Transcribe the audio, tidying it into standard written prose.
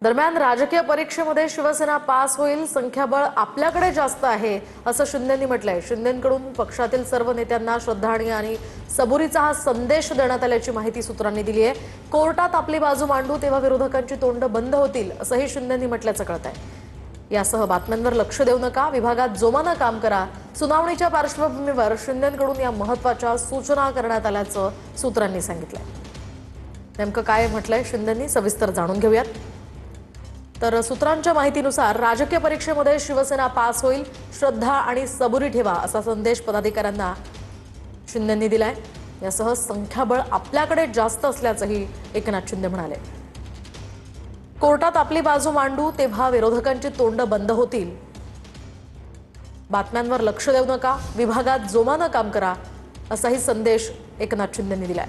दरम्यान राजकीय परीक्षेमध्ये शिवसेना पास होईल, संख्याबळ आपल्याकडे जास्त आहे असं शिंदेंनी म्हटलंय। शिंदेंकडून पक्षातील सर्व नेत्यांना श्रद्धांजली आणि सबुरीचा हा संदेश देण्यात आल्याची माहिती सूत्रांनी दिली आहे। कोर्टात आपली बाजू मांडू तेव्हा विरोधकांची तोंड बंद होतील असंही शिंदेंनी म्हटल्याचं कळतंय। यासह बातम्यांवर लक्ष देऊ नका, विभागात जोमानं काम करा, सुनावणीच्या पार्श्वभूमीवर शिंदेंकडून या महत्त्वाच्या सूचना करण्यात आल्याचं सूत्रांनी सांगितलंय। नेमकं काय म्हटलंय शिंदेंनी सविस्तर जाणून घेऊयात। तर सूत्रांच्या माहितीनुसार राजकीय परीक्षेमध्ये शिवसेना पास होईल, श्रद्धा आणि सबुरी ठेवा असा संदेश पदाधिकाऱ्यांना शिंदेंनी दिलाय। यासह संख्याबळ आपल्याकडे जास्त असल्याचंही एकनाथ शिंदे म्हणाले। कोर्टात आपली बाजू मांडू तेव्हा विरोधकांची तोंड बंद होतील, बातम्यांवर लक्ष देऊ नका, विभागात जोमानं काम करा असाही संदेश एकनाथ शिंदेंनी दिलाय।